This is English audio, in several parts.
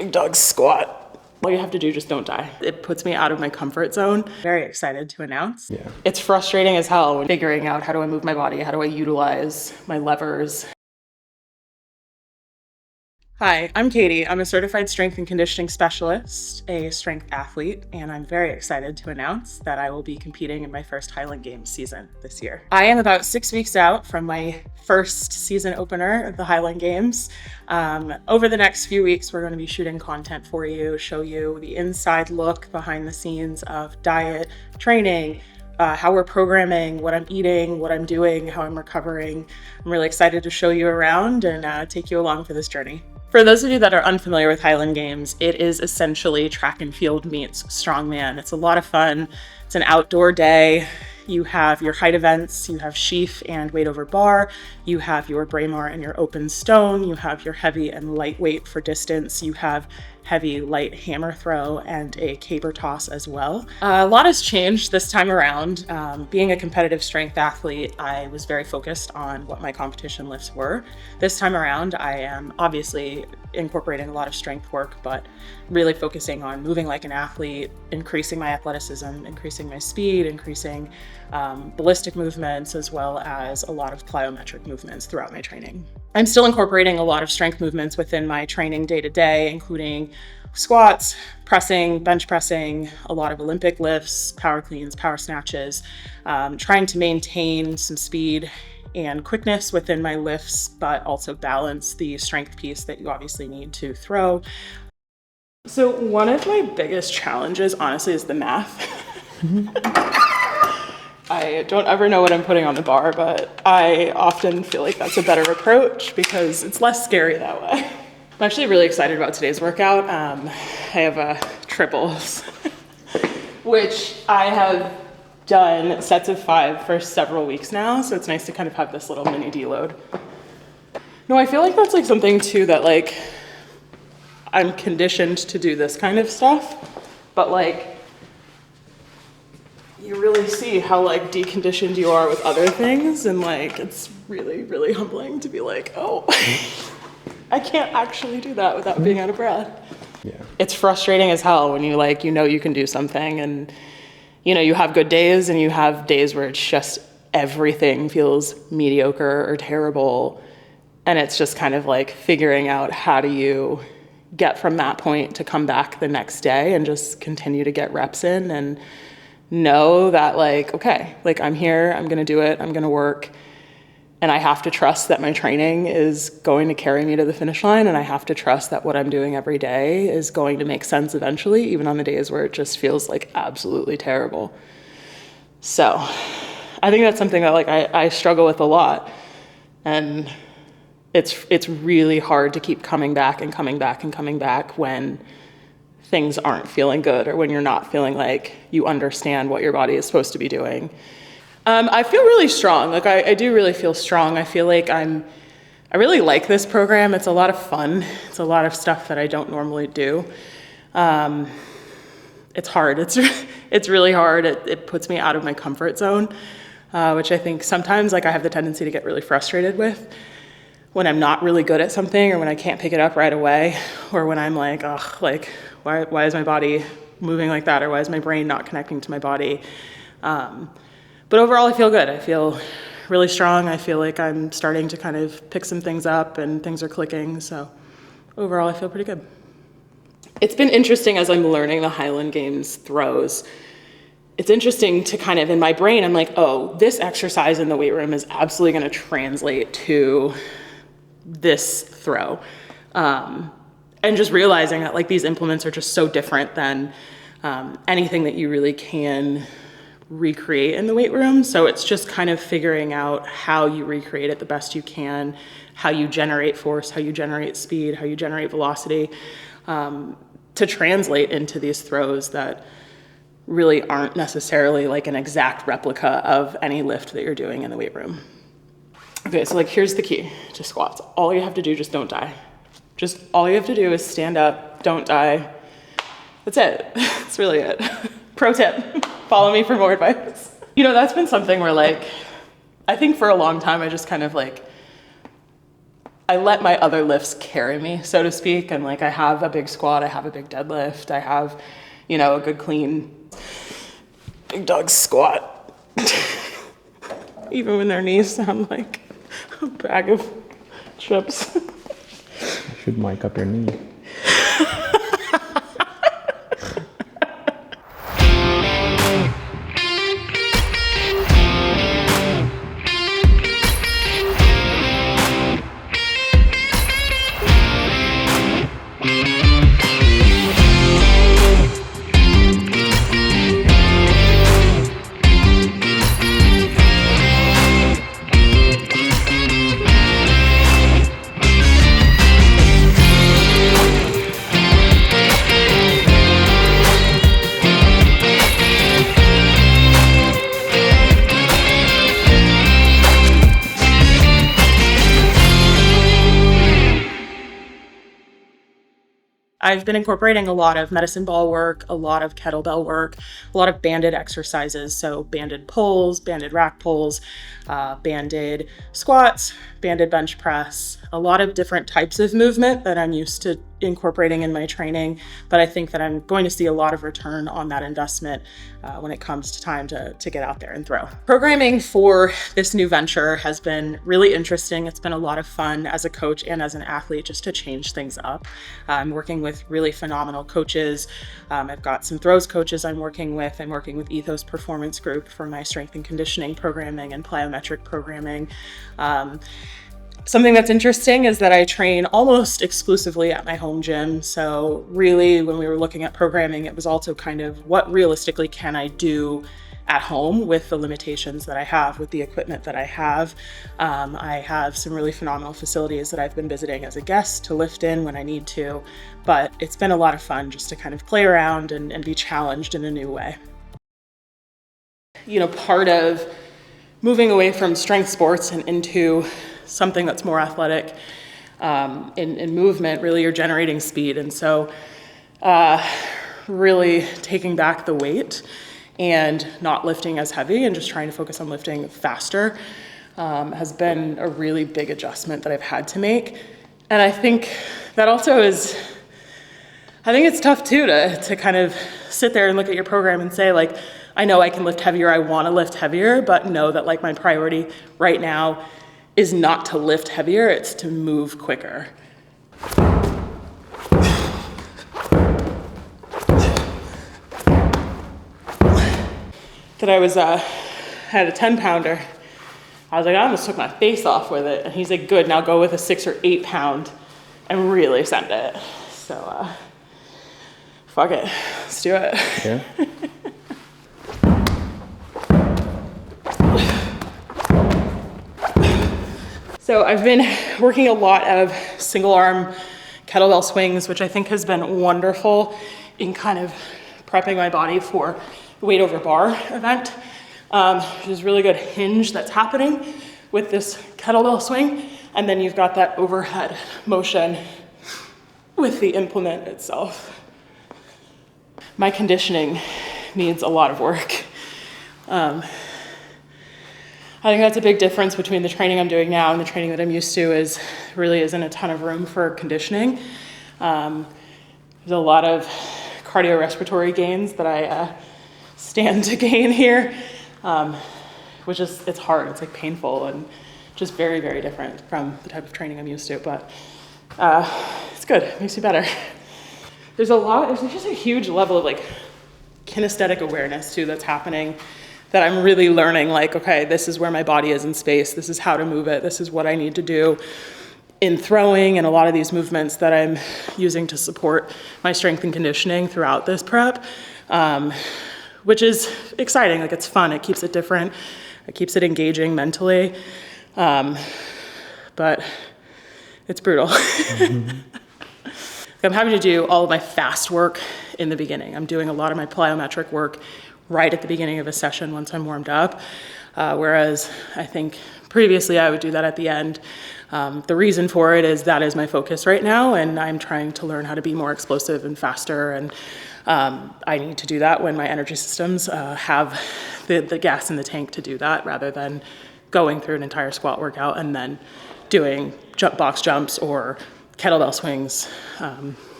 Big dog squat. All you have to do, just don't die. It puts me out of my comfort zone. Very excited to announce. Yeah. It's frustrating as hell when figuring out how do I move my body, how do I utilize my levers. Hi, I'm Katie. I'm a certified strength and conditioning specialist, a strength athlete, and I'm very excited to announce that I will be competing in my first Highland Games season this year. I am about 6 weeks out from my first season opener of the Highland Games. Over the next few weeks, we're going to be shooting content for you, show you the inside look behind the scenes of diet, training, how we're programming, what I'm eating, what I'm doing, how I'm recovering. I'm really excited to show you around and take you along for this journey. For those of you that are unfamiliar with Highland Games, it is essentially track and field meets strongman. It's a lot of fun. It's an outdoor day. You have your height events, you have sheaf and weight over bar, you have your braemar and your open stone, you have your heavy and lightweight for distance, you have heavy light hammer throw and a caber toss as well. A lot has changed this time around. Being a competitive strength athlete, I was very focused on what my competition lifts were. This time around, I am obviously incorporating a lot of strength work, but really focusing on moving like an athlete, increasing my athleticism, increasing my speed, increasing ballistic movements, as well as a lot of plyometric movements throughout my training. I'm still incorporating a lot of strength movements within my training day to day, including squats, pressing, bench pressing, a lot of Olympic lifts, power cleans, power snatches, trying to maintain some speed and quickness within my lifts, but also balance the strength piece that you obviously need to throw. So one of my biggest challenges, honestly, is the math. I don't ever know what I'm putting on the bar, but I often feel like that's a better approach because it's less scary that way. I'm actually really excited about today's workout. I have triples, which I have done sets of 5 for several weeks now, so it's nice to kind of have this little mini deload. No, I feel like that's like something too that like I'm conditioned to do this kind of stuff, but like you really see how like deconditioned you are with other things, and like it's really, really humbling to be like, oh, I can't actually do that without being out of breath. Yeah. It's frustrating as hell when you like, you know, you can do something and you know, you have good days and you have days where it's just everything feels mediocre or terrible. And it's just kind of like figuring out how do you get from that point to come back the next day and just continue to get reps in and know that like, okay, like I'm here, I'm gonna do it, I'm gonna work. And I have to trust that my training is going to carry me to the finish line, and I have to trust that what I'm doing every day is going to make sense eventually, even on the days where it just feels like absolutely terrible. So I think that's something that like I struggle with a lot. And it's really hard to keep coming back and coming back and coming back when things aren't feeling good or when you're not feeling like you understand what your body is supposed to be doing. I feel really strong. Like I do really feel strong. I feel like I really like this program. It's a lot of fun. It's a lot of stuff that I don't normally do. It's hard. It's really hard. It puts me out of my comfort zone, which I think sometimes like I have the tendency to get really frustrated with when I'm not really good at something, or when I can't pick it up right away, or when I'm like, ugh, like why is my body moving like that, or why is my brain not connecting to my body? But overall, I feel good. I feel really strong. I feel like I'm starting to kind of pick some things up and things are clicking. So overall, I feel pretty good. It's been interesting as I'm learning the Highland Games throws. It's interesting to kind of, in my brain, I'm like, oh, this exercise in the weight room is absolutely going to translate to this throw. And just realizing that like these implements are just so different than anything that you really can recreate in the weight room. So it's just kind of figuring out how you recreate it the best you can, how you generate force, how you generate speed, how you generate velocity, to translate into these throws that really aren't necessarily like an exact replica of any lift that you're doing in the weight room. Okay, so like here's the key to squats. All you have to do, just don't die. Just all you have to do is stand up, don't die. That's it. That's really it. Pro tip, follow me for more advice. You know, that's been something where like, I think for a long time I just kind of like, I let my other lifts carry me, so to speak. And like, I have a big squat, I have a big deadlift, I have, you know, a good clean big dog squat. Even when their knees sound like a bag of chips. You should mic up your knee. I've been incorporating a lot of medicine ball work, a lot of kettlebell work, a lot of banded exercises. So banded pulls, banded rack pulls, banded squats, banded bench press, a lot of different types of movement that I'm used to incorporating in my training. But I think that I'm going to see a lot of return on that investment when it comes to time to get out there and throw. Programming for this new venture has been really interesting. It's been a lot of fun as a coach and as an athlete just to change things up. I'm working with really phenomenal coaches. I've got some throws coaches I'm working with. I'm working with Ethos Performance Group for my strength and conditioning programming and plyometric programming. Something that's interesting is that I train almost exclusively at my home gym. So really, when we were looking at programming, it was also kind of what realistically can I do at home with the limitations that I have, with the equipment that I have. I have some really phenomenal facilities that I've been visiting as a guest to lift in when I need to, but it's been a lot of fun just to kind of play around and be challenged in a new way. You know, part of moving away from strength sports and into something that's more athletic in movement, really you're generating speed. And so really taking back the weight and not lifting as heavy and just trying to focus on lifting faster has been a really big adjustment that I've had to make. And I think that also is, I think it's tough too to kind of sit there and look at your program and say like, I know I can lift heavier, I want to lift heavier, but know that like my priority right now is not to lift heavier, it's to move quicker. That I was, had a 10 pounder. I was like, I almost took my face off with it. And he's like, good, now go with a 6 or 8 pound and really send it. So, fuck it, let's do it. Yeah. So I've been working a lot of single arm kettlebell swings, which I think has been wonderful in kind of prepping my body for the weight over bar event. There's really good hinge that's happening with this kettlebell swing. And then you've got that overhead motion with the implement itself. My conditioning needs a lot of work. I think that's a big difference between the training I'm doing now and the training that I'm used to is really isn't a ton of room for conditioning. There's a lot of cardiorespiratory gains that I stand to gain here, which is, it's hard, it's like painful and just very, very different from the type of training I'm used to, but it's good, it makes me better. There's just a huge level of like kinesthetic awareness too that's happening that I'm really learning, like, okay, this is where my body is in space, this is how to move it, this is what I need to do in throwing, and a lot of these movements that I'm using to support my strength and conditioning throughout this prep, which is exciting, like it's fun, it keeps it different, it keeps it engaging mentally, but it's brutal. Mm-hmm. I'm having to do all of my fast work in the beginning. I'm doing a lot of my plyometric work right at the beginning of a session once I'm warmed up, whereas I think previously I would do that at the end. The reason for it is that is my focus right now, and I'm trying to learn how to be more explosive and faster, and I need to do that when my energy systems have the gas in the tank to do that, rather than going through an entire squat workout and then doing box jumps or kettlebell swings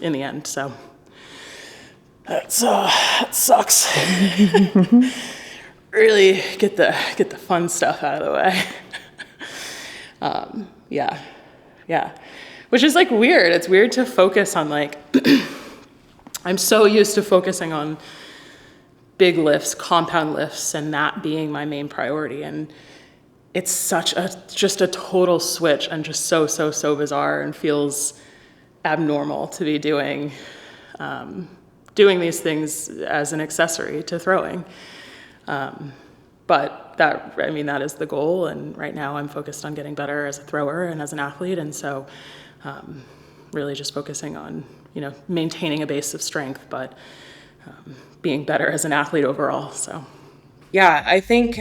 in the end. So that sucks. Really get the fun stuff out of the way. Yeah. Which is like weird. It's weird to focus on like, I'm so used to focusing on big lifts, compound lifts, and that being my main priority. And it's just a total switch and just so bizarre, and feels abnormal to be doing these things as an accessory to throwing. But that is the goal. And right now I'm focused on getting better as a thrower and as an athlete. And so really just focusing on, maintaining a base of strength, but being better as an athlete overall. So, yeah, I think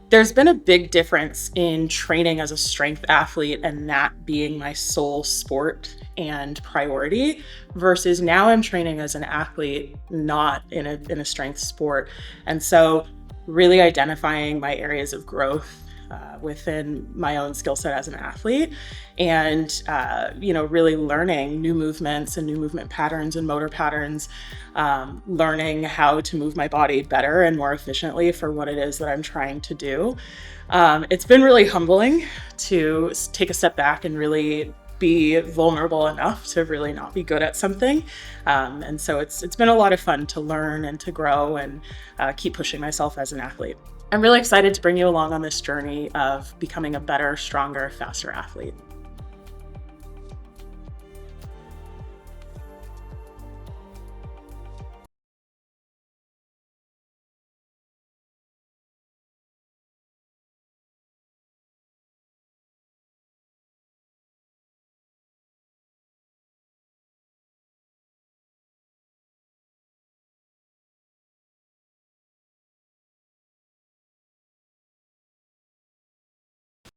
there's been a big difference in training as a strength athlete and that being my sole sport and priority, versus now I'm training as an athlete, not in a strength sport. And so really identifying my areas of growth within my own skill set as an athlete, and really learning new movements and new movement patterns and motor patterns, learning how to move my body better and more efficiently for what it is that I'm trying to do. It's been really humbling to take a step back and really be vulnerable enough to really not be good at something. And so it's been a lot of fun to learn and to grow and keep pushing myself as an athlete. I'm really excited to bring you along on this journey of becoming a better, stronger, faster athlete.